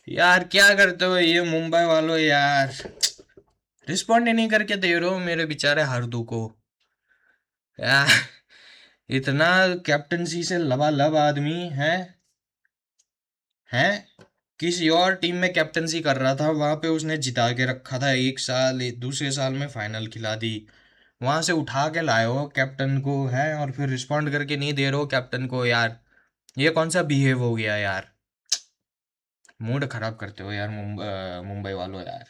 यार क्या करते हो ये मुंबई वालों यार। रिस्पॉन्ड ही नहीं करके दे रहे हो मेरे बेचारे हरदू को। यार इतना कैप्टनसी से लबालब आदमी है। किसी और टीम में कैप्टनसी कर रहा था, वहां पे उसने जिता के रखा था एक साल, दूसरे साल में फाइनल खिला दी। वहां से उठा के लाए हो कैप्टन को है, और फिर रिस्पॉन्ड करके नहीं दे रहे हो कैप्टन को यार। ये कौन सा बिहेव हो गया यार। मूड खराब करते हो यार मुंबई वालों यार।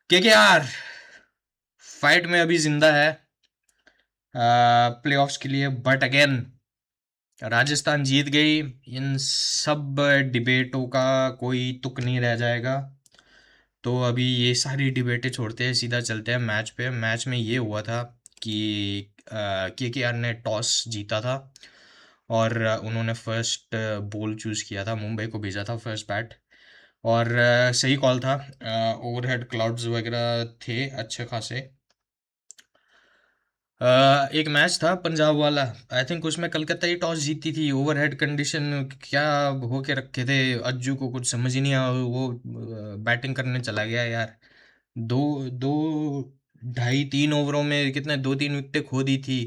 केकेआर फाइट में अभी जिंदा है प्लेऑफ्स के लिए, बट अगेन राजस्थान जीत गई। इन सब डिबेटों का कोई तुक नहीं रह जाएगा। तो अभी ये सारी डिबेटें छोड़ते हैं, सीधा चलते हैं मैच पे। मैच में ये हुआ था कि केकेआर ने टॉस जीता था, और उन्होंने फर्स्ट बॉल चूज़ किया था, मुंबई को भेजा था फर्स्ट बैट। और सही कॉल था। ओवरहेड क्लाउड्स वगैरह थे अच्छे खासे। एक मैच था पंजाब वाला, आई थिंक उसमें कलकत्ता ही टॉस जीती थी। ओवरहेड कंडीशन क्या हो के रखे थे, अज्जू को कुछ समझ ही नहीं आया, वो बैटिंग करने चला गया यार। दो दो ढाई तीन ओवरों में कितने दो तीन विकेटें खो दी थी।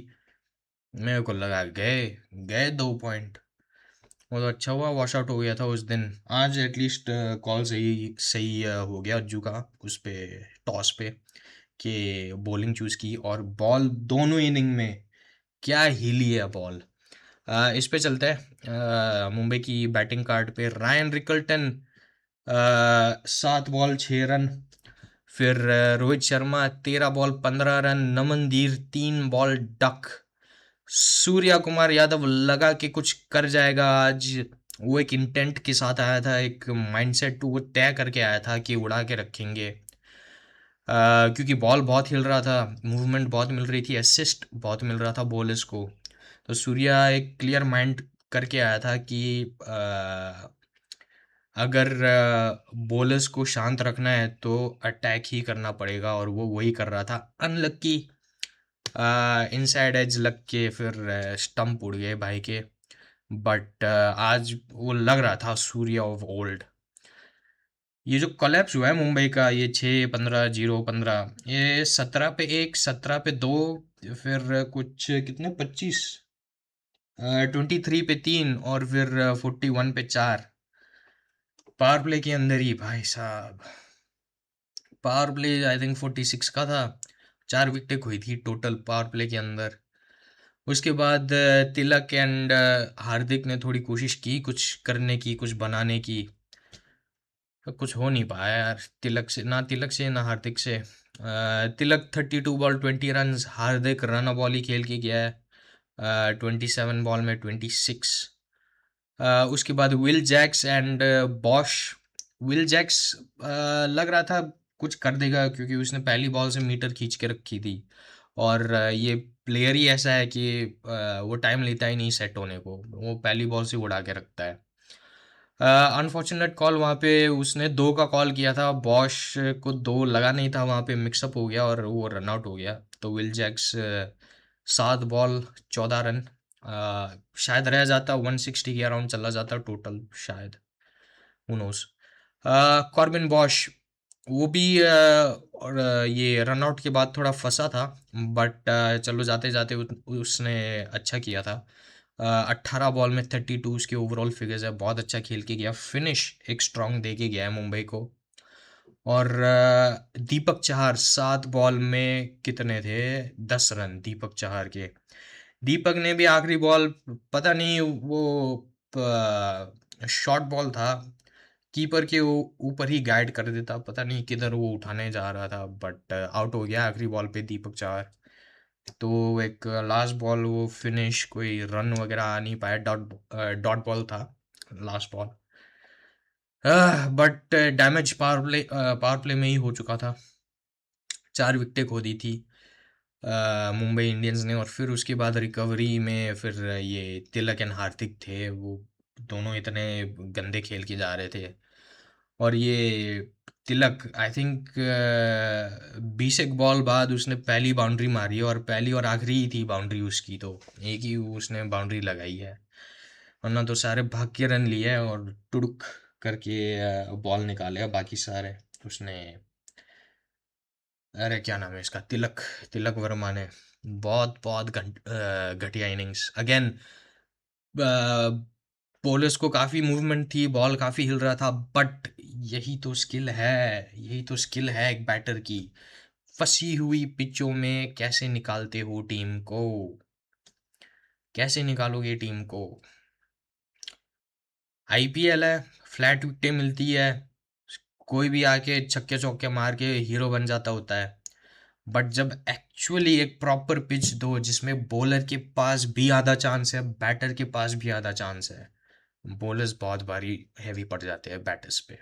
मेरे को लगा गए गए 2 पॉइंट। वो तो अच्छा हुआ वॉश आउट हो गया था उस दिन। आज एटलीस्ट कॉल सही सही हो गया अज्जू का उस पे, टॉस पे, कि बॉलिंग चूज की, और बॉल दोनों इनिंग में क्या हिली है बॉल। इस पे चलते हैं मुंबई की बैटिंग कार्ड पे। Ryan Rickelton 7 ball 6 run. फिर Rohit Sharma 13 ball 15 run. Naman Dhir 3 ball duck. Surya Kumar Yadav लगा कि कुछ कर जाएगा आज। वो एक इंटेंट के साथ आया था, एक माइंडसेट वो तय करके आया था कि उड़ा के रखेंगे। क्योंकि बॉल बहुत हिल रहा था, मूवमेंट बहुत मिल रही थी, असिस्ट बहुत मिल रहा था बॉलर्स को। तो सूर्या एक क्लियर माइंड करके आया था कि अगर बॉलर्स को शांत रखना है तो अटैक ही करना पड़ेगा, और वो वही कर रहा था। अनलक्की इनसाइड एज लग के फिर स्टंप उड़ गए भाई के। बट आज वो लग रहा था सूर्या ऑफ ओल्ड। ये जो कोलैप्स हुआ है मुंबई का, ये 6 15 0 15, ये 17 पे 1 17 पे 2, फिर कुछ कितने 25, 23 पे 3, और फिर 41 पे 4। पावर प्ले के अंदर ही भाई साहब। पावर प्ले आई थिंक 46 का था। 4 विकेटें खोई थी टोटल पावर प्ले के अंदर। उसके बाद तिलक एंड हार्दिक ने थोड़ी कोशिश की कुछ करने की, कुछ बनाने की। तो कुछ हो नहीं पाया यार, तिलक से ना हार्दिक से। तिलक 32 बॉल 20 रन। हार्दिक रन बॉल ही खेल के गया है 27 बॉल में 26। उसके बाद Will Jacks and Bosch. Will Jacks लग रहा था कुछ कर देगा, क्योंकि उसने पहली बॉल से मीटर खींच के रखी थी। और ये प्लेयर ही ऐसा है कि वो टाइम लेता ही नहीं सेट होने को, वो पहली बॉल से उड़ा के रखता है। अनफॉर्चुनेट कॉल वहाँ पे, उसने 2 का कॉल किया था, बॉश को 2 लगा नहीं था, वहाँ पे मिक्सअप हो गया और वो रन आउट हो गया। तो विल जैक्स 7 बॉल 14 रन। शायद रह जाता 160 के अराउंड चला जाता टोटल शायद, हु नोस। कॉर्बिन बॉश वो भी और ये रन आउट के बाद थोड़ा फंसा था, बट चलो जाते जाते उसने अच्छा किया था। 18 बॉल में 32 उसके ओवरऑल फिगर्स है, बहुत अच्छा खेल के गया, फिनिश एक स्ट्रांग दे के गया है मुंबई को। और दीपक चहार 7 बॉल में कितने थे, 10 रन दीपक चहार के। दीपक ने भी आखिरी बॉल, पता नहीं वो शॉर्ट बॉल था, कीपर के ऊपर ही गाइड कर देता, पता नहीं किधर वो उठाने जा रहा था, बट आउट हो गया आखिरी बॉल पे दीपक चाहर। तो एक लास्ट बॉल वो फिनिश, कोई रन वगैरह आ नहीं पाया, डॉट डॉट बॉल था last ball. But damage power play में ही हो चुका था। 4 विकेटें खो दी थी मुंबई इंडियंस ने। और फिर उसके बाद रिकवरी में फिर ये तिलक एंड हार्दिक थे, वो दोनों इतने गंदे खेल के जा रहे थे। और ये तिलक आई थिंक 20 एक बॉल बाद उसने पहली बाउंड्री मारी है, और पहली और आखिरी ही थी बाउंड्री उसकी, तो एक ही उसने बाउंड्री लगाई है, वरना तो सारे भाग के रन लिए हैं और टुडुक करके बॉल निकाले, बाकी सारे उसने, अरे क्या नाम है इसका, तिलक, तिलक वर्मा ने बहुत बहुत घटिया इनिंग्स अगेन। बॉलर्स को काफी मूवमेंट थी, बॉल काफी हिल रहा था, बट यही तो स्किल है, यही तो स्किल है एक बैटर की। फंसी हुई पिचों में कैसे निकालते हो टीम को, कैसे निकालोगे टीम को। आईपीएल है, फ्लैट विकेटें मिलती है, कोई भी आके छक्के चौके मार के हीरो बन जाता होता है। बट जब एक्चुअली एक प्रॉपर पिच दो जिसमें बॉलर के पास भी आधा चांस है, बैटर के पास भी आधा चांस है, बॉलर्स बहुत भारी हैवी पड़ जाते हैं बैटर्स पे,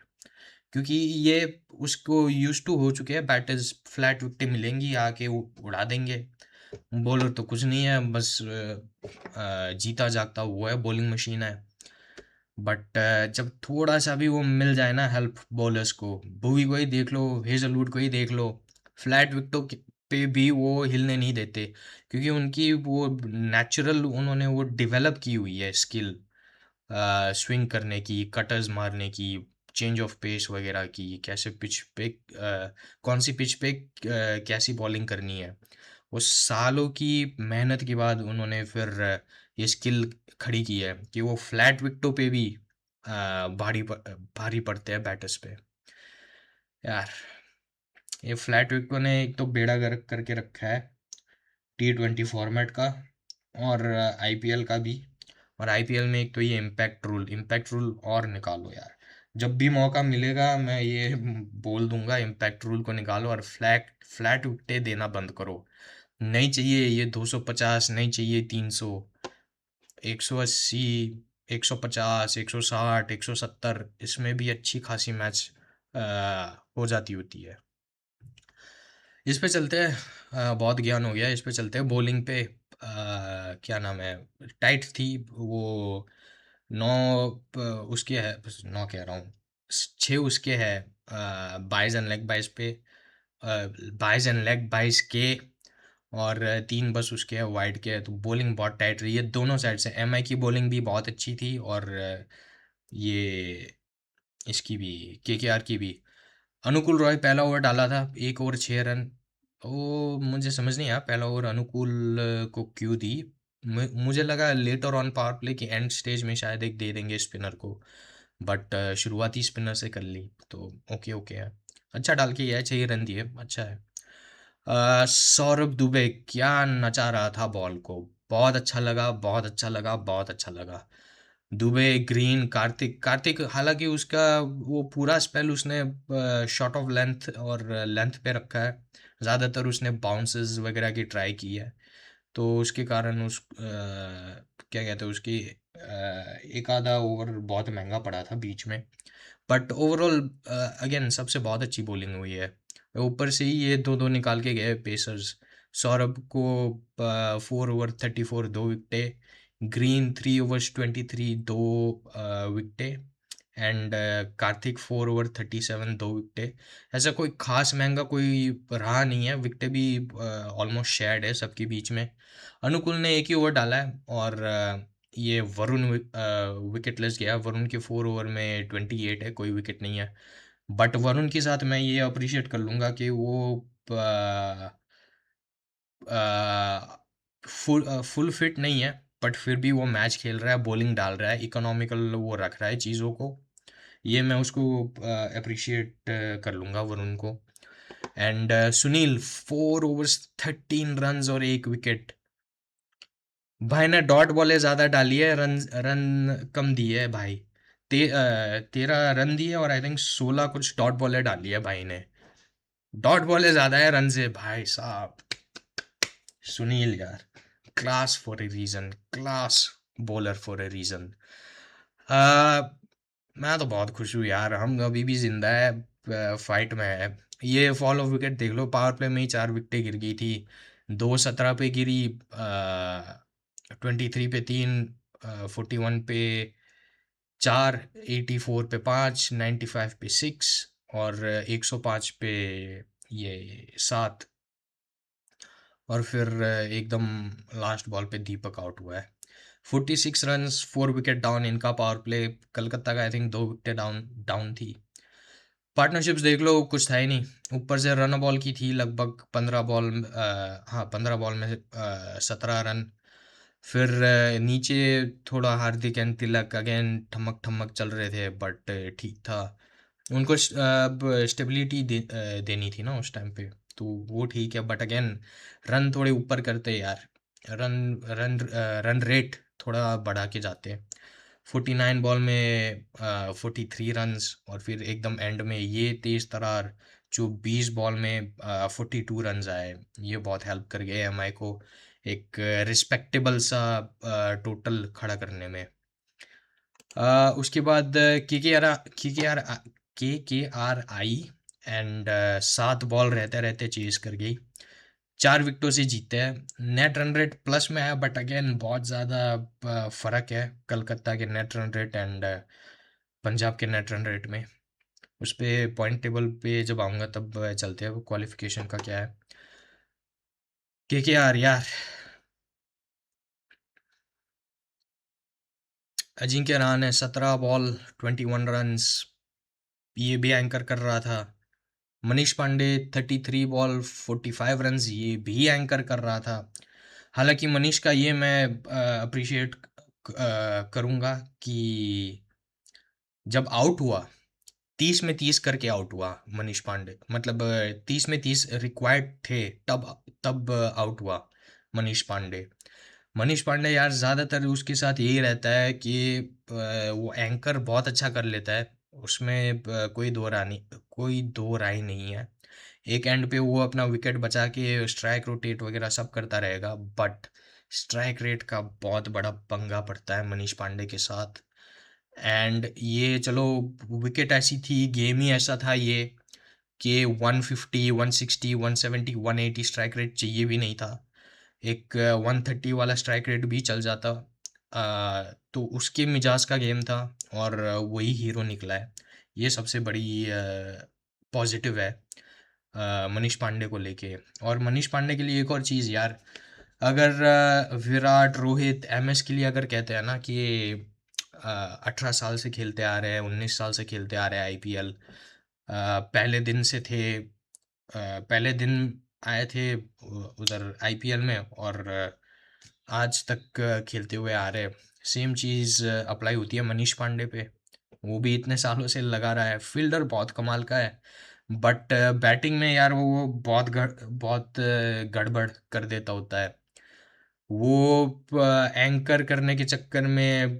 क्योंकि ये उसको यूज टू हो चुके हैं। बैटर्स फ्लैट विकेटें मिलेंगी आके उड़ा देंगे, बॉलर तो कुछ नहीं है, बस जीता जागता हुआ है, बॉलिंग मशीन है। बट जब थोड़ा सा भी वो मिल जाए ना हेल्प बॉलर्स को, भुवी को ही देख लो, हेजलवुड को ही देख लो, फ्लैट विकेटों पे भी वो हिलने नहीं देते, क्योंकि उनकी वो नेचुरल उन्होंने वो डेवलप की हुई है स्किल, स्विंग करने की, कटर्स मारने की, चेंज ऑफ पेस वगैरह की, कैसे पिच पे कौन सी पिच पे कैसी बॉलिंग करनी है। वो सालों की मेहनत के बाद उन्होंने फिर ये स्किल खड़ी की है कि वो फ्लैट विकेटों पे भी भारी पड़ते हैं बैटर्स पे। यार ये फ्लैट विकेटों ने एक तो बेड़ा गर्क करके रखा है T20 फॉर्मेट का, और आईपीएल का भी। और आईपीएल में एक तो ये इम्पैक्ट रूल और निकालो यार, जब भी मौका मिलेगा मैं ये बोल दूंगा, इम्पैक्ट रूल को निकालो और फ्लैट फ्लैट विकेटें देना बंद करो। नहीं चाहिए ये 250, नहीं चाहिए 300, 180, 150, 160, 170, इसमें भी अच्छी खासी मैच हो जाती होती है। इस पे चलते हैं, बहुत ज्ञान हो गया, इस पे चलते हैं बॉलिंग पे। क्या नाम है, टाइट थी वो, नौ उसके है, बस नौ कह रहा हूँ, छः उसके है बाइज एंड लेग बाइज पे, बाइज एंड लेग बाइज के, और तीन बस उसके है वाइड के है। तो बॉलिंग बहुत टाइट रही है दोनों साइड से, एमआई की बॉलिंग भी बहुत अच्छी थी, और ये इसकी भी, केकेआर की भी। अनुकूल रॉय पहला ओवर डाला था, 1 ओवर 6 रन। वो मुझे समझ नहीं आया पहला ओवर अनुकूल को क्यों दी। मुझे लगा लेटर ऑन पावर प्ले की एंड स्टेज में शायद एक दे देंगे स्पिनर को, बट शुरुआती स्पिनर से कर ली, तो ओके ओके है। अच्छा डाल के गया है, 6 रन दिए, अच्छा है। सौरभ दुबे क्या नचा रहा था बॉल को, बहुत अच्छा लगा, बहुत अच्छा लगा, बहुत अच्छा लगा। दुबे, ग्रीन, कार्तिक, कार्तिक हालांकि उसका वो पूरा स्पेल उसने शॉट ऑफ लेंथ और लेंथ पे रखा है, ज़्यादातर उसने बाउंसेस वगैरह की ट्राई की है, तो उसके कारण उस क्या कहते हैं उसकी एक आधा ओवर बहुत महंगा पड़ा था बीच में। बट ओवरऑल अगेन सबसे बहुत अच्छी बॉलिंग हुई है, ऊपर से ही ये दो दो निकाल के गए पेसर्स। सौरभ को 4 ओवर 34 2 विकेटें, ग्रीन 3 ओवर्स 23 2 विकेटें, एंड कार्तिक 4 ओवर 37 2 विकेटें। ऐसा कोई खास महंगा कोई रहा नहीं है, विकेटें भी ऑलमोस्ट शेयर्ड है सबके बीच में। अनुकुल ने एक ही ओवर डाला है, और ये वरुण विकेटलेस गया, वरुण के 4 ओवर में 28 है, कोई विकेट नहीं है। बट वरुण के साथ मैं ये अप्रिशिएट कर लूँगा कि वो फुल फिट नहीं है, बट फिर भी वो मैच खेल रहा है, बॉलिंग डाल रहा है, इकोनॉमिकल वो रख रहा है चीज़ों को, ये मैं उसको अप्रिशिएट कर लूँगा वरुण को। एंड सुनील 4 ओवर्स 13 रन और 1 विकेट। भाई ने डॉट बॉलें ज़्यादा डाली है, रन रन कम दिए है भाई। 13 रन दिए, और आई थिंक 16 कुछ डॉट बॉलें डाली है भाई ने, डॉट बॉलें ज़्यादा है रन से भाई साहब। सुनील यार, class for a reason, class bowler for a reason. मैं तो बहुत खुश हूँ यार, हम अभी भी जिंदा है, फाइट में है। ये फॉल ऑफ विकेट देख लो, पावर प्ले में ही 4 विकेटें गिर गई थी, 2-17 पे गिरी, 23 पे 3, 41 पे 4, 84 पे 5, 95 पे 6, और 105 पे ये 7, और फिर एकदम लास्ट बॉल पे दीपक आउट हुआ है। 46 रन्स, 4 विकेट डाउन इनका पावर प्ले। कलकत्ता का I think 2 wicket down down थी। पार्टनरशिप्स देख लो, कुछ था ही नहीं। ऊपर से रन बॉल की थी लगभग 15 बॉल, हाँ 15 बॉल में 17 रन। फिर नीचे थोड़ा हार्दिक एंड तिलक अगेन ठमक ठमक चल रहे थे, बट ठीक था। उनको स्टेबिलिटी देनी थी ना उस टाइम पे, तो वो ठीक है। बट अगेन रन थोड़े ऊपर करते यार, रन रन रन रेट थोड़ा बढ़ा के जाते। 49 बॉल में 43 रन्स, और फिर एकदम एंड में ये तेज तरार जो 20 बॉल में 42 रन्स आए, ये बहुत हेल्प कर गए एमआई को एक रिस्पेक्टेबल सा टोटल खड़ा करने में। उसके बाद के के आर आई एंड 7 बॉल रहते रहते चेज कर गई, 4 विकेटों से जीते हैं। नेट रन रेट प्लस में है, बट अगेन बहुत ज़्यादा फर्क है कलकत्ता के net run rate and Punjab के नेट रन रेट में। उस पे पॉइंट टेबल पे जब आऊँगा तब चलते हैं वो क्वालिफिकेशन का क्या है। के यार, अजिंक्य रहाणे 17 बॉल 21 रन्स, ये भी एंकर कर रहा था। मनीष पांडे 33 बॉल 45 रन्स, ये भी एंकर कर रहा था। हालांकि मनीष का ये मैं अप्रिशिएट करूँगा कि जब आउट हुआ 30 में 30 करके आउट हुआ मनीष पांडे, मतलब 30 में 30 रिक्वायर्ड थे, तब तब आउट हुआ मनीष पांडे। मनीष पांडे यार ज़्यादातर उसके साथ यही रहता है कि वो एंकर बहुत अच्छा कर लेता है, उसमें कोई दो राय नहीं है। एक एंड पे वो अपना विकेट बचा के स्ट्राइक रोटेट वगैरह सब करता रहेगा, बट स्ट्राइक रेट का बहुत बड़ा पंगा पड़ता है मनीष पांडे के साथ। एंड ये चलो विकेट ऐसी थी, गेम ही ऐसा था ये कि 150 160 170 180 स्ट्राइक रेट चाहिए भी नहीं था। एक 130 वाला स्ट्राइक रेट भी चल जाता। तो उसके मिजाज का गेम था, और वही हीरो निकला है। ये सबसे बड़ी पॉजिटिव है मनीष पांडे को लेके। और मनीष पांडे के लिए एक और चीज़ यार, अगर विराट रोहित एमएस के लिए अगर कहते हैं ना कि 18 साल से खेलते आ रहे हैं, 19 साल से खेलते आ रहे हैं आईपीएल, पहले दिन से थे, पहले दिन आए थे उधर आईपीएल में, और आज तक खेलते हुए आ रहे। सेम चीज़ अप्लाई होती है मनीष पांडे पे। वो भी इतने सालों से लगा रहा है, फील्डर बहुत कमाल का है, बट बैटिंग में यार वो बहुत गड़बड़ कर देता होता है। वो एंकर करने के चक्कर में,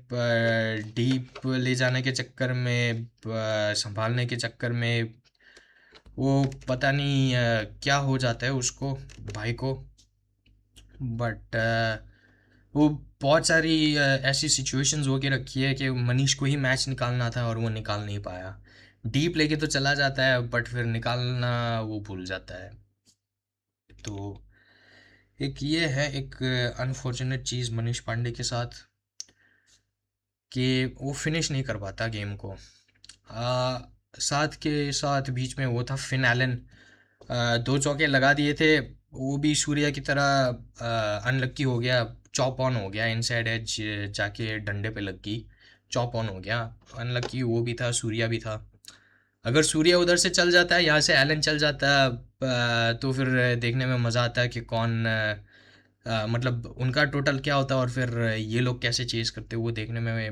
डीप ले जाने के चक्कर में, संभालने के चक्कर में, वो पता नहीं क्या हो जाता है उसको, भाई को। बट वो बहुत सारी ऐसी सिचुएशंस हो के रखी है कि मनीष को ही मैच निकालना था और वो निकाल नहीं पाया। डीप लेके तो चला जाता है, बट फिर निकालना वो भूल जाता है। तो एक ये है एक अनफॉर्चुनेट चीज़ मनीष पांडे के साथ, कि वो फिनिश नहीं कर पाता गेम को। साथ के साथ बीच में वो था फिन एलन, 2 चौके लगा दिए थे, वो भी सूर्या की तरह अनलक्की हो गया, चॉप ऑन हो गया, इनसाइड एज जाके डंडे पे लग गई, चॉप ऑन हो गया। अनलक्की वो भी था, सूर्या भी था। अगर सूर्या उधर से चल जाता है, यहाँ से एलन चल जाता है, तो फिर देखने में मज़ा आता है कि कौन मतलब उनका टोटल क्या होता है, और फिर ये लोग कैसे चेस करते हैं, वो देखने में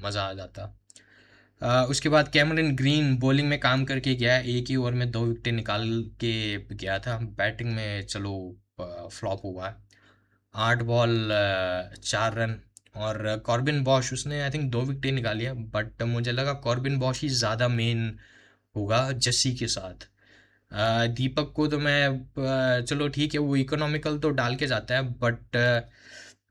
मज़ा आ जाता। उसके बाद कैमरन ग्रीन बॉलिंग में काम करके गया, एक ही ओवर में 2 विकेटें निकाल के गया था। बैटिंग में चलो फ्लॉप हुआ, 8 बॉल 4 रन। और कॉर्बिन बॉश उसने आई थिंक 2 विकेटें निकाली है, बट मुझे लगा कॉर्बिन बॉश ही ज़्यादा मेन होगा जस्सी के साथ। दीपक को तो मैं चलो ठीक है, वो इकोनॉमिकल तो डाल के जाता है, बट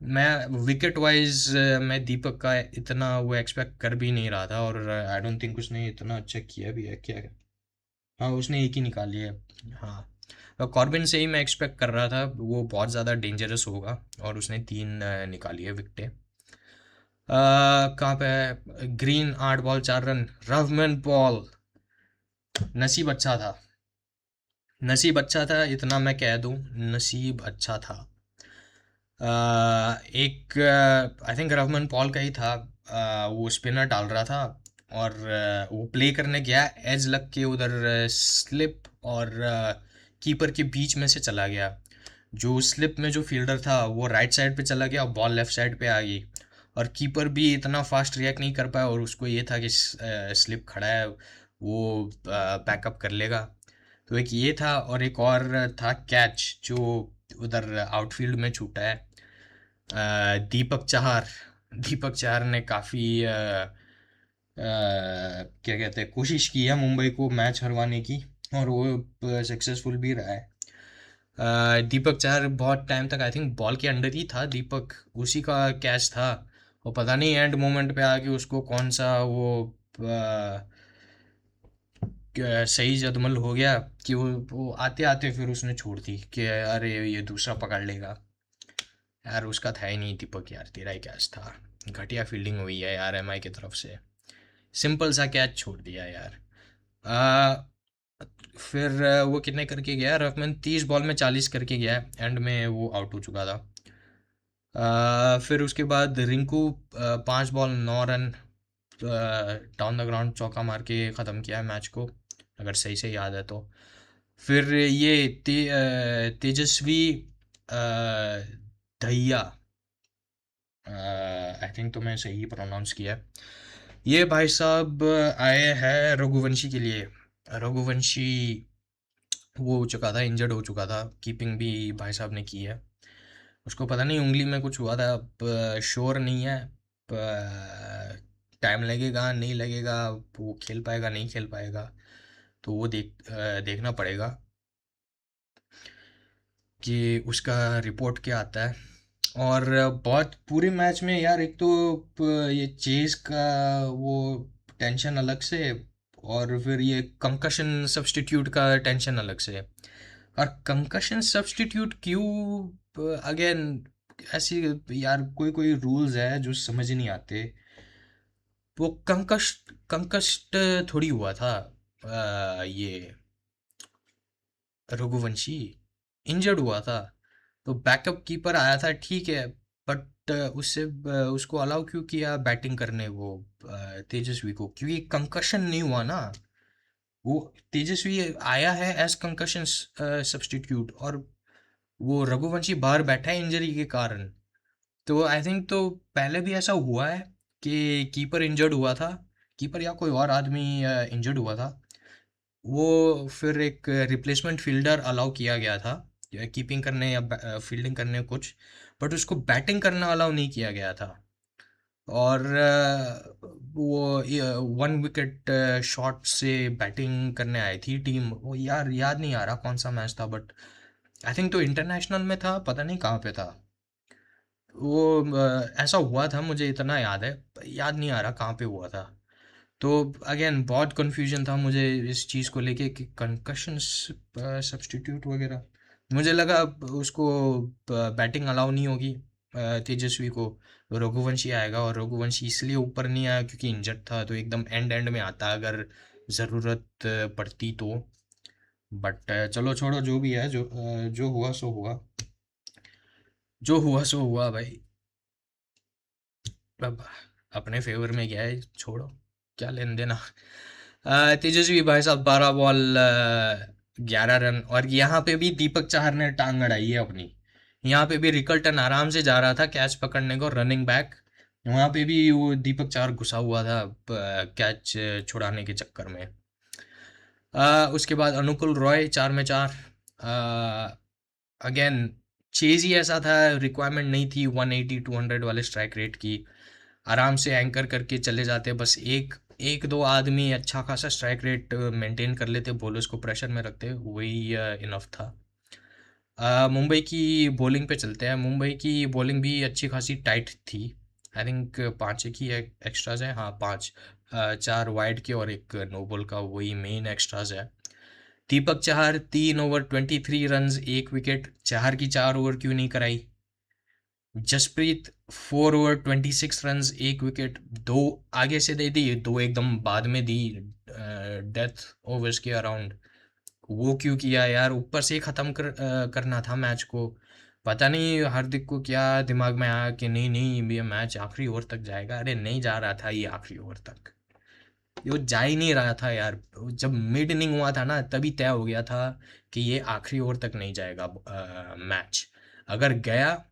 मैं विकेट वाइज मैं दीपक का इतना वो एक्सपेक्ट कर भी नहीं रहा था, और आई डोंट थिंक उसने इतना अच्छा किया भी है क्या। हाँ उसने एक ही निकाली है। हाँ कॉर्बिन से ही मैं एक्सपेक्ट कर रहा था, वो बहुत ज़्यादा डेंजरस होगा, और उसने 3 निकाली है विकेटें। कहाँ पे है ग्रीन, 8 बॉल 4 रन, रवमन बॉल। नसीब अच्छा था, नसीब अच्छा था, इतना मैं कह दूं, नसीब अच्छा था। एक आई थिंक रवमन पॉल का ही था। वो स्पिनर डाल रहा था और वो प्ले करने गया, एज लग के उधर स्लिप और कीपर के बीच में से चला गया। जो स्लिप में जो फील्डर था वो राइट साइड पे चला गया और बॉल लेफ्ट साइड पे आ गई, और कीपर भी इतना फास्ट रिएक्ट नहीं कर पाया, और उसको ये था कि स्लिप खड़ा है, वो बैकअप कर लेगा। तो एक ये था, और एक और था कैच जो उधर आउटफील्ड में छूटा है। दीपक चहार, दीपक चहार ने काफ़ी क्या कहते हैं, कोशिश की है मुंबई को मैच हरवाने की, और वो सक्सेसफुल भी रहा है। दीपक चहर बहुत टाइम तक आई थिंक बॉल के अंडर ही था, दीपक उसी का कैच था। और पता नहीं एंड मोमेंट पे आके उसको कौन सा वो सही जदमल हो गया कि वो आते आते फिर उसने छोड़ दी कि अरे ये दूसरा पकड़ लेगा। यार उसका था ही नहीं दीपक, यार तेरा ही कैच था। घटिया फील्डिंग हुई है यार एमआई की तरफ से, सिंपल सा कैच छोड़ दिया यार। आ, फिर वो कितने करके गया रफमैन, 30 बॉल में 40 करके गया, एंड में वो आउट हो चुका था। फिर उसके बाद Rinku 5 ball 9 run down the ground चौका मार के ख़त्म किया है मैच को, अगर सही से याद है तो। फिर ये तेजस्वी अ, दहिया, आई थिंक तो मैं सही प्रोनाउंस किया है। ये भाई साहब आए हैं रघुवंशी के लिए। रघुवंशी वो हो चुका था, इंजर्ड हो चुका था, कीपिंग भी भाई साहब ने की है। उसको पता नहीं उंगली में कुछ हुआ था, अब श्योर नहीं है। टाइम लगेगा नहीं लगेगा, वो खेल पाएगा नहीं खेल पाएगा, तो वो देखना पड़ेगा कि उसका रिपोर्ट क्या आता है। और बहुत पूरे मैच में यार, एक तो ये चेज का वो टेंशन अलग से, और फिर ये कंकशन सब्स्टिट्यूट का टेंशन अलग से। और कंकशन सब्स्टिट्यूट क्यों, अगेन ऐसी, यार कोई कोई रूल्स है जो समझ नहीं आते। वो कंकस्ट थोड़ी हुआ था, ये रघुवंशी इंजर्ड हुआ था, तो बैकअप कीपर आया था ठीक है, बट उससे उसको अलाउ क्यों किया बैटिंग करने, वो तेजस्वी को, क्योंकि कंकशन नहीं हुआ ना। वो तेजस्वी आया है एज कंकशन सब्स्टिट्यूट, और वो रघुवंशी बाहर बैठा है इंजरी के कारण। तो आई थिंक तो पहले भी ऐसा हुआ है कि कीपर इंजर्ड हुआ था, कीपर या कोई और आदमी इंजर्ड हुआ था, वो फिर एक रिप्लेसमेंट फील्डर अलाउ किया गया था कीपिंग करने या फील्डिंग करने कुछ, बट उसको बैटिंग करना अलाउ नहीं किया गया था। और वो 1 विकेट शॉट से बैटिंग करने आई थी टीम, वो यार याद नहीं आ रहा कौन सा मैच था, बट आई थिंक तो इंटरनेशनल में था, पता नहीं कहाँ पे था वो। ऐसा हुआ था, मुझे इतना याद है, याद नहीं आ रहा कहाँ पे हुआ था। तो अगेन बहुत कन्फ्यूजन था मुझे इस चीज़ को लेके कि कंकशन सब्स्टिट्यूट वगैरह, मुझे लगा उसको बैटिंग अलाउ नहीं होगी तेजस्वी को, तो रघुवंशी आएगा, और रघुवंशी इसलिए ऊपर नहीं आया क्योंकि इंजर्ड था, तो एकदम एंड एंड में आता अगर ज़रूरत पड़ती तो। बट चलो छोड़ो, जो भी है, जो हुआ सो हुआ, जो हुआ सो हुआ भाई। अब अपने फेवर में गया है, छोड़ो, क्या लेन देना। तेजस्वी भाई साहब 12 बॉल 11 रन, और यहाँ पे भी दीपक चाहर ने टांग अड़ाई है अपनी। यहाँ पे भी रिकल्टन आराम से जा रहा था कैच पकड़ने को, रनिंग बैक, वहाँ पे भी वो दीपक चाहर घुसा हुआ था कैच छुड़ाने के चक्कर में। उसके बाद अनुकुल रॉय 4 में 4। अगेन चेज ही ऐसा था, रिक्वायरमेंट नहीं थी 180 200 वाले स्ट्राइक रेट की, आराम से एंकर करके चले जाते, बस एक एक दो आदमी अच्छा खासा स्ट्राइक रेट मेंटेन कर लेते, बॉलर्स को प्रेशर में रखते, वही इनफ था। मुंबई की बॉलिंग पे चलते हैं। मुंबई की बॉलिंग भी अच्छी खासी टाइट थी, आई थिंक 5 एक ही एक्स्ट्राज है, हाँ 5, 4 वाइड के और एक नो बॉल का, वही मेन एक्स्ट्राज है। Deepak Chahar 3 over 23 run 1 wicket, Chahar की 4 ओवर क्यों नहीं कराई। जसप्रीत 4 ओवर 26 रन 1 विकेट, दो आगे से दे दी, दो एकदम बाद में दी डेथ ओवर्स के अराउंड, वो क्यों किया यार, ऊपर से ही ख़त्म करना था मैच को। पता नहीं हार्दिक को क्या दिमाग में आया कि नहीं नहीं ये मैच आखिरी ओवर तक जाएगा। अरे नहीं जा रहा था ये आखिरी ओवर तक, ये वो जा ही नहीं रहा था यार। जब मिड इनिंग हुआ था ना तभी तय हो गया था कि ये आखिरी ओवर तक नहीं जाएगा मैच। अगर गया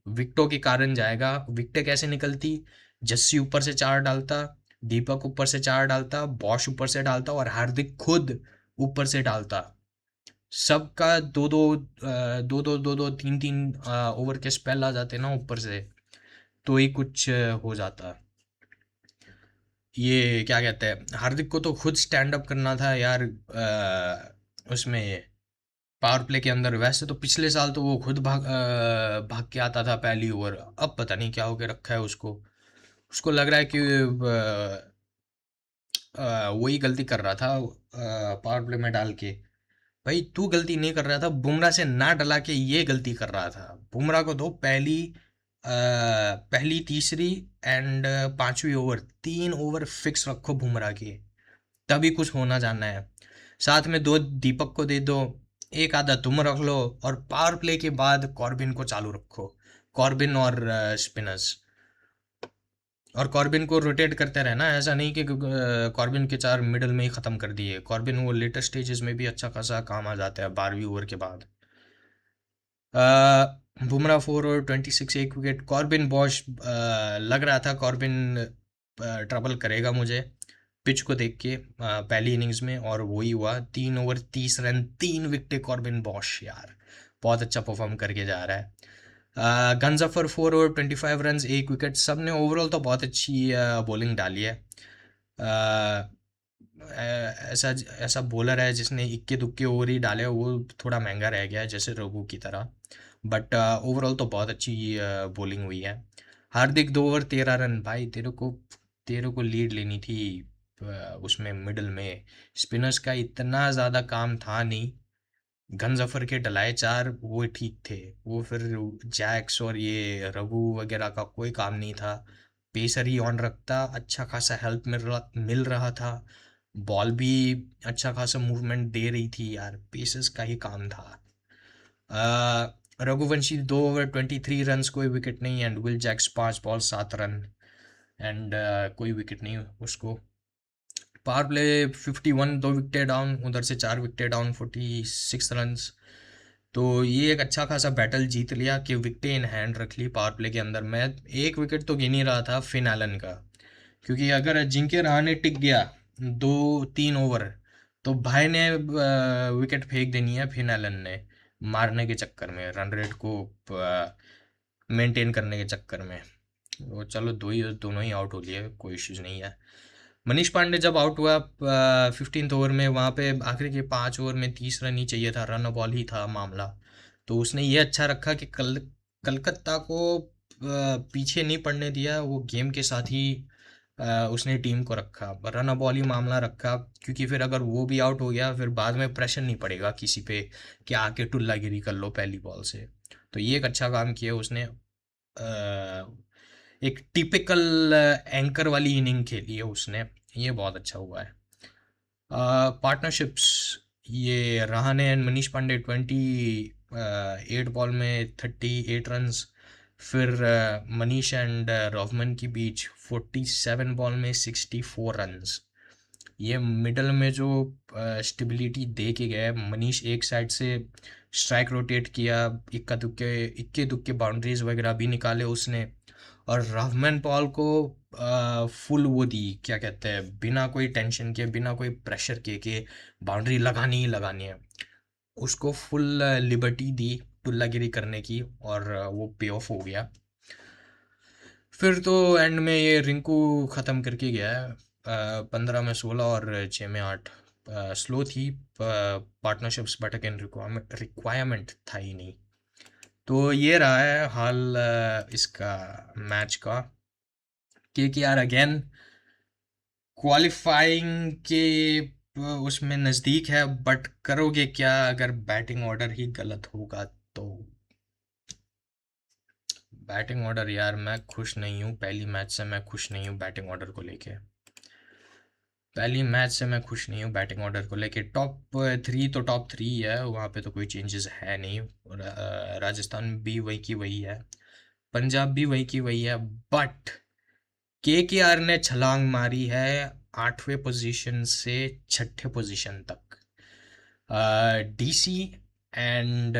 विकेटों के कारण जाएगा। विकेटें कैसे निकलती? जस्सी ऊपर से चार डालता, दीपक ऊपर से चार डालता, बॉश ऊपर से डालता और हार्दिक खुद ऊपर से डालता। सबका दो दो तीन तीन ओवर के स्पेल आ जाते ना ऊपर से, तो ही कुछ हो जाता। ये क्या कहते हैं, हार्दिक को तो खुद स्टैंड अप करना था यार उसमें पावर प्ले के अंदर। वैसे तो पिछले साल तो वो खुद भाग के आता था पहली ओवर। अब पता नहीं क्या होके रखा है उसको। उसको लग रहा है कि वही गलती कर रहा था पावर प्ले में डाल के। भाई तू गलती नहीं कर रहा था, बुमराह से ना डला के ये गलती कर रहा था। बुमराह को दो पहली तीसरी एंड पांचवी ओवर, 3 ओवर फिक्स रखो बुमराह के, तभी कुछ होना जाना है। साथ में दो दीपक को दे दो, एक आधा तुम रख लो, और पावर प्ले के बाद कॉर्बिन को चालू रखो। कॉर्बिन और स्पिनर्स, और कॉर्बिन को रोटेट करते रहना। ऐसा नहीं कि कॉर्बिन के चार मिडल में ही ख़त्म कर दिए। कॉर्बिन वो लेटर स्टेजेस में भी अच्छा खासा काम आ जाता है 12वीं ओवर के बाद। बुमराह 4 और 26, एक विकेट। कॉर्बिन बॉश लग रहा था कॉर्बिन ट्रबल करेगा मुझे पिच को देख के पहली इनिंग्स में, और वही हुआ। 3 over 30 run, 3 wicket Corbin Bosch यार, बहुत अच्छा परफॉर्म करके जा रहा है। गंजाफर 4 ओवर 25 रन, 1 विकेट। सब ने ओवरऑल तो बहुत अच्छी बॉलिंग डाली है। अ, ऐसा ऐसा बॉलर है जिसने इक्के दुक्के ओवर ही डाले, वो थोड़ा महंगा रह गया है जैसे रघु की तरह। बट ओवरऑल तो बहुत अच्छी बॉलिंग हुई है। हार्दिक 2 ओवर 13 रन। भाई तेरे को लीड लेनी थी उसमें मिडल में। स्पिनर्स का इतना ज़्यादा काम था नहीं। गन जफर के डलाए चार वो ठीक थे। वो फिर जैक्स और ये रघु वगैरह का कोई काम नहीं था। पेसर ही ऑन रखता, अच्छा खासा हेल्प मिल रहा था। बॉल भी अच्छा खासा मूवमेंट दे रही थी यार, पेसर्स का ही काम था। रघुवंशी 2 ओवर 23 रन, कोई विकेट नहीं। And Will Jacks 5 ball 7 run and कोई विकेट नहीं उसको। पावर प्ले 51, 2 विकेट डाउन, उधर से 4 विकेट डाउन, 46 रन। तो ये एक अच्छा खासा बैटल जीत लिया कि विकेटें इन हैंड रख ली पावर प्ले के अंदर। मैं एक विकेट तो गिन ही रहा था फिन एलन का, क्योंकि अगर अजिंक्य रहाणे टिक गया 2-3 ओवर तो भाई ने विकेट फेंक देनी है फिन एलन ने, मारने के चक्कर में, रन रेट को मेंटेन करने के चक्कर में। वो चलो दोनों ही आउट हो लिए, कोई इश्यूज नहीं है। मनीष पांडे जब आउट हुआ 15th ओवर में, वहाँ पे आखिरी के 5 ओवर में 30 रन ही चाहिए था, रन बॉल ही था मामला। तो उसने ये अच्छा रखा कि कलकत्ता को पीछे नहीं पड़ने दिया, वो गेम के साथ ही उसने टीम को रखा, रन बॉल ही मामला रखा। क्योंकि फिर अगर वो भी आउट हो गया फिर बाद में प्रेशर नहीं पड़ेगा किसी पे कि आके टुल्लागिरी कर लो पहली बॉल से। तो ये एक अच्छा काम किया उसने। एक टिपिकल एंकर वाली इनिंग खेली है उसने, ये बहुत अच्छा हुआ है। पार्टनरशिप्स, ये रहाणे एंड मनीष पांडे 8 बॉल में 38 रन। फिर मनीष एंड रोहमन के बीच 47 बॉल में 64 रन। ये मिडल में जो स्टेबिलिटी दे के गए। मनीष एक साइड से स्ट्राइक रोटेट किया, इक्के दुक्के बाउंड्रीज वगैरह भी निकाले उसने। और रहमान पॉल को फुल वो दी, क्या कहते हैं, बिना कोई टेंशन के, बिना कोई प्रेशर के बाउंड्री लगानी ही लगानी है, उसको फुल लिबर्टी दी टुल्लागिरी करने की, और वो पे ऑफ हो गया। फिर तो एंड में ये रिंकू ख़त्म करके गया है। 15 में 16 और 6 में 8। स्लो थी पार्टनरशिप्स, बट अगेन रिक्वायरमेंट था ही नहीं। तो ये रहा है हाल इसका मैच का। KKR अगेन क्वालिफाइंग के उसमें नज़दीक है, बट करोगे क्या अगर बैटिंग ऑर्डर ही गलत होगा तो? बैटिंग ऑर्डर यार, मैं खुश नहीं हूँ, पहली मैच से मैं खुश नहीं हूँ बैटिंग ऑर्डर को लेके। पहली मैच से मैं खुश नहीं हूँ बैटिंग ऑर्डर को लेके। टॉप थ्री तो टॉप थ्री ही है, वहाँ पे तो कोई चेंजेस है नहीं। राजस्थान भी वही की वही है, पंजाब भी वही की वही है। बट केकेआर ने छलांग मारी है 8वें पोजीशन से 6ठे पोजीशन तक। डीसी एंड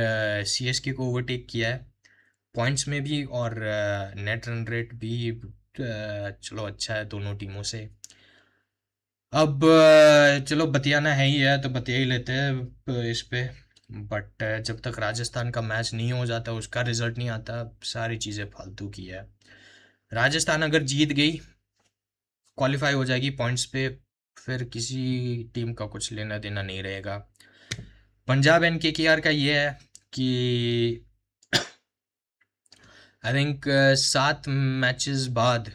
सीएसके को ओवरटेक किया है पॉइंट्स में भी, और नेट रन रेट भी। चलो अच्छा है दोनों टीमों से। अब चलो बतियाना है ही है तो बतिया ही लेते हैं इस पे। बट जब तक राजस्थान का मैच नहीं हो जाता, उसका रिजल्ट नहीं आता, सारी चीज़ें फालतू की है। राजस्थान अगर जीत गई, क्वालिफाई हो जाएगी पॉइंट्स पे, फिर किसी टीम का कुछ लेना देना नहीं रहेगा। पंजाब एंड केकेआर का ये है कि आई थिंक 7 मैचेस बाद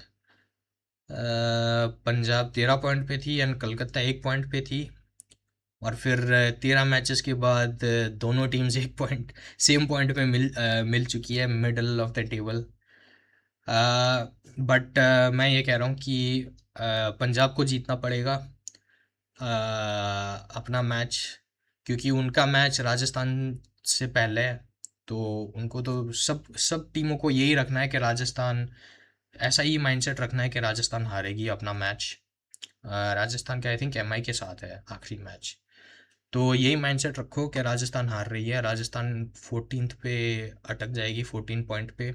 पंजाब 13 पॉइंट पे थी एंड कलकत्ता 1 पॉइंट पे थी। और फिर 13 मैचेस के बाद दोनों टीम्स 1 पॉइंट सेम पॉइंट पे मिल चुकी है, middle of the table. But मैं ये कह रहा हूँ कि पंजाब को जीतना पड़ेगा अपना मैच, क्योंकि उनका मैच राजस्थान से पहले है। तो उनको तो सब सब टीमों को यही रखना है कि राजस्थान, ऐसा ही माइंडसेट रखना है कि राजस्थान हारेगी अपना मैच। राजस्थान का आई थिंक एमआई के साथ है आखिरी मैच। तो यही माइंडसेट रखो कि राजस्थान हार रही है, राजस्थान 14th पे अटक जाएगी 14 पॉइंट पे।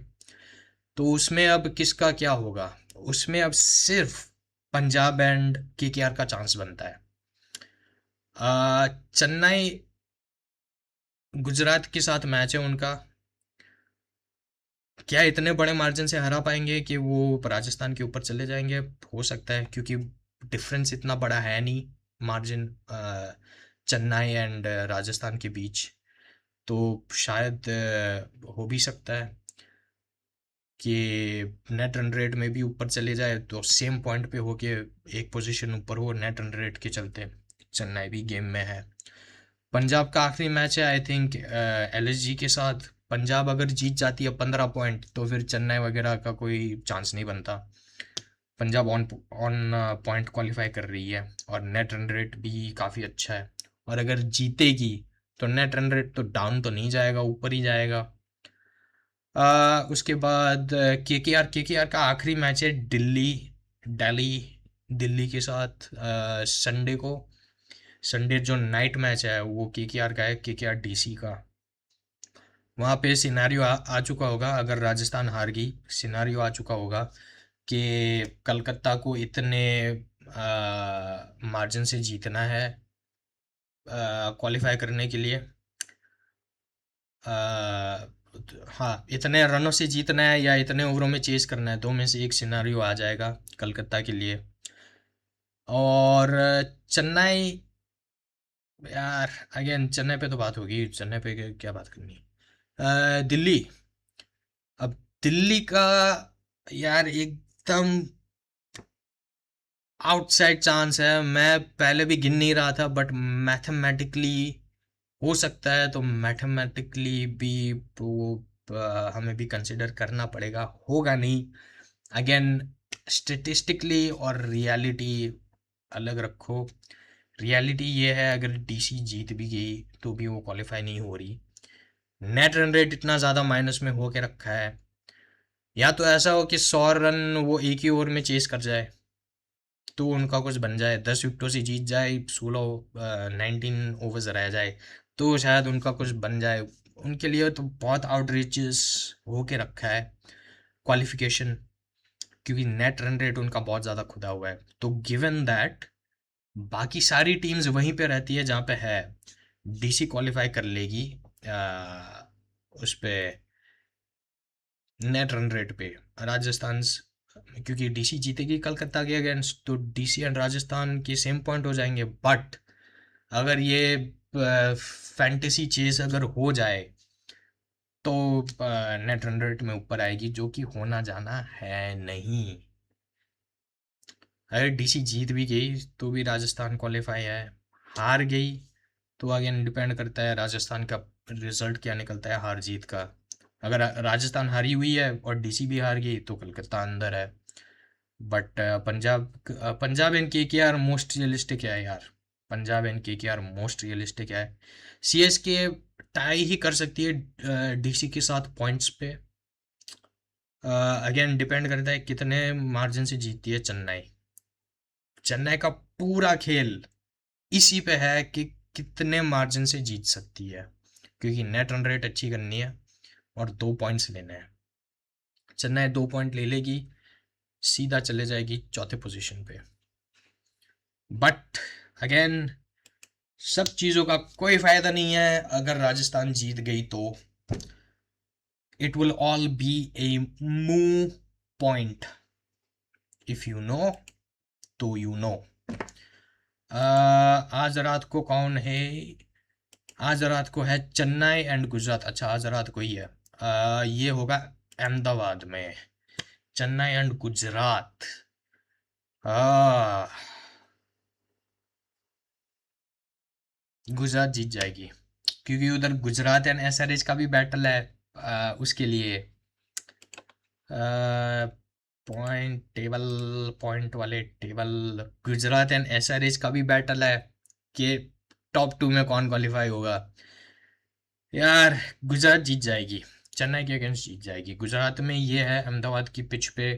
तो उसमें अब किसका क्या होगा, उसमें अब सिर्फ पंजाब एंड केकेआर का चांस बनता है। चेन्नई गुजरात के साथ मैच है उनका, क्या इतने बड़े मार्जिन से हरा पाएंगे कि वो राजस्थान के ऊपर चले जाएंगे? हो सकता है, क्योंकि डिफरेंस इतना बड़ा है नहीं मार्जिन चेन्नई एंड राजस्थान के बीच। तो शायद हो भी सकता है कि नेट रन रेट में भी ऊपर चले जाए, तो सेम पॉइंट पे होके एक पोजीशन ऊपर हो नेट रन रेट के चलते। चेन्नई भी गेम में है। पंजाब का आखिरी मैच है आई थिंक एलएसजी के साथ। पंजाब अगर जीत जाती है 15 पॉइंट, तो फिर चेन्नई वगैरह का कोई चांस नहीं बनता। Punjab on on point qualify कर रही है और नेट रन रेट भी काफ़ी अच्छा है। और अगर जीतेगी तो नेट रन रेट तो डाउन तो नहीं जाएगा, ऊपर ही जाएगा। उसके बाद केकेआर का आखिरी मैच है दिल्ली दिल्ली के साथ संडे को। संडे जो नाइट मैच है वो केकेआर का है, केकेआर डीसी का। वहाँ पे सिनारियो आ चुका होगा, अगर राजस्थान हार गई सिनारियो आ चुका होगा कि कलकत्ता को इतने मार्जिन से जीतना है क्वालिफाई करने के लिए। हाँ, इतने रनों से जीतना है या इतने ओवरों में चेस करना है, दो में से एक सिनारियो आ जाएगा कलकत्ता के लिए। और चेन्नई, यार अगेन चेन्नई पे तो बात होगी, चेन्नई पे क्या बात करनी है। दिल्ली, अब दिल्ली का यार एकदम आउटसाइड चांस है। मैं पहले भी गिन नहीं रहा था, बट मैथमेटिकली हो सकता है, तो मैथमेटिकली भी वो हमें भी कंसिडर करना पड़ेगा। होगा नहीं, अगेन स्टेटिस्टिकली और रियलिटी अलग रखो। रियलिटी ये है, अगर डीसी जीत भी गई तो भी वो क्वालिफाई नहीं हो रही। नेट रन रेट इतना ज़्यादा माइनस में हो के रखा है। या तो ऐसा हो कि 100 रन वो एक ही ओवर में चेस कर जाए, तो उनका कुछ बन जाए, 10 विकेटों से जीत जाए, 19 ओवर्स रह जाए, तो शायद उनका कुछ बन जाए। उनके लिए तो बहुत आउटरीचेस हो के रखा है क्वालिफिकेशन, क्योंकि नेट रन रेट उनका बहुत ज़्यादा खुदा हुआ है। तो गिवन दैट बाकी सारी टीम्स वहीं पे रहती है जहाँ पे है, डीसी क्वालिफाई कर लेगी उस पे नेट रन रेट पे। राजस्थान क्योंकि डीसी जीतेगी कलकत्ता के अगेंस्ट, तो डीसी एंड राजस्थान के सेम पॉइंट हो जाएंगे। बट अगर ये फैंटेसी चेस अगर हो जाए, तो नेट रन रेट में ऊपर आएगी, जो कि होना जाना है नहीं। अगर डीसी जीत भी गई तो भी राजस्थान क्वालिफाई है, हार गई तो अगेन डिपेंड करता है राजस्थान का रिजल्ट क्या निकलता है हार जीत का। अगर राजस्थान हारी हुई है और डीसी भी हार गई तो कलकत्ता अंदर है। But Punjab and KKR most realistic है यार। Punjab and KKR most realistic है। सीएसके टाई ही कर सकती है डीसी के साथ पॉइंट्स पे। अगेन डिपेंड करता है कितने मार्जिन से जीतती है चेन्नई। चेन्नई का पूरा खेल इसी पे है कि कितने मार्जिन से जीत सकती है, क्योंकि नेट रन रेट अच्छी करनी है और 2 पॉइंट्स लेने हैं। चेन्नई 2 पॉइंट ले लेगी, सीधा चले जाएगी चौथे पोजीशन पे। बट अगेन सब चीज़ों का कोई फायदा नहीं है अगर राजस्थान जीत गई तो। इट विल ऑल बी ए मू पॉइंट। इफ यू नो तो यू नो। आज रात को कौन है? आज रात को है चेन्नई एंड गुजरात। अच्छा, आज रात को ही है। ये होगा अहमदाबाद में, चेन्नई एंड गुजरात। आ, गुजरात जीत जाएगी, क्योंकि उधर गुजरात एंड एसआरएच का भी बैटल है। उसके लिए पॉइंट टेबल, पॉइंट वाले टेबल, गुजरात एंड एसआरएच का भी बैटल है कि टॉप 2 में कौन क्वालिफाई होगा। यार गुजरात जीत जाएगी, चेन्नई के अगेंस्ट जीत जाएगी। गुजरात में ये है अहमदाबाद की पिच पे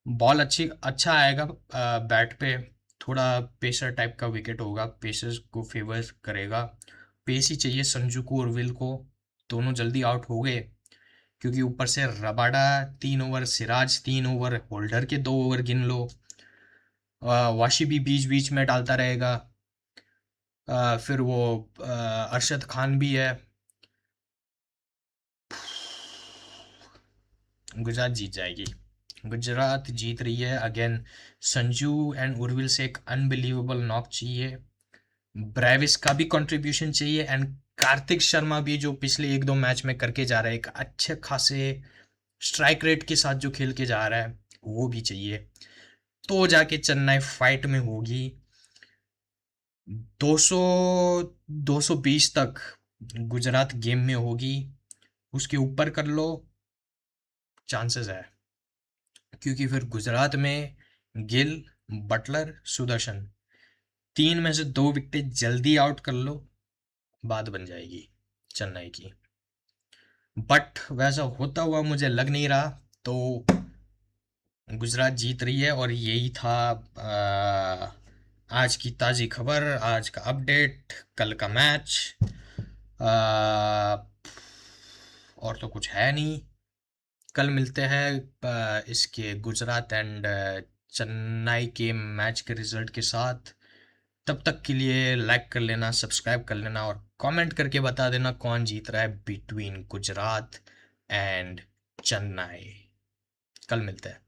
बॉल अच्छा आएगा, बैट पे थोड़ा पेसर टाइप का विकेट होगा, पेसर्स को फेवर करेगा। पेस ही चाहिए संजू को और विल को, दोनों जल्दी आउट हो गए, क्योंकि ऊपर से Rabada 3 over, Siraj 3 over, holder के 2 ओवर गिन लो। वाशी भी बीच बीच में डालता रहेगा। फिर वो अरशद खान भी है। गुजरात जीत जाएगी, गुजरात जीत रही है। अगेन संजू एंड उर्विल से एक अनबिलीवेबल नॉक चाहिए, ब्रेविस का भी कंट्रीब्यूशन चाहिए, एंड कार्तिक शर्मा भी जो पिछले 1-2 मैच में करके जा रहा है, एक अच्छे खासे स्ट्राइक रेट के साथ जो खेल के जा रहा है, वो भी चाहिए। तो जाके चेन्नई फाइट में होगी। 200 220 तक गुजरात गेम में होगी, उसके ऊपर कर लो चांसेस है, क्योंकि फिर गुजरात में गिल, बटलर, सुदर्शन, 3 में से 2 विकेट जल्दी आउट कर लो, बात बन जाएगी चेन्नई की। बट वैसा होता हुआ मुझे लग नहीं रहा, तो गुजरात जीत रही है। और यही था आज की ताज़ी खबर, आज का अपडेट, कल का मैच। और तो कुछ है नहीं। कल मिलते हैं इसके गुजरात एंड चेन्नई के मैच के रिजल्ट के साथ। तब तक के लिए लाइक कर लेना, सब्सक्राइब कर लेना और कमेंट करके बता देना कौन जीत रहा है बिटवीन गुजरात एंड चेन्नई। कल मिलते हैं।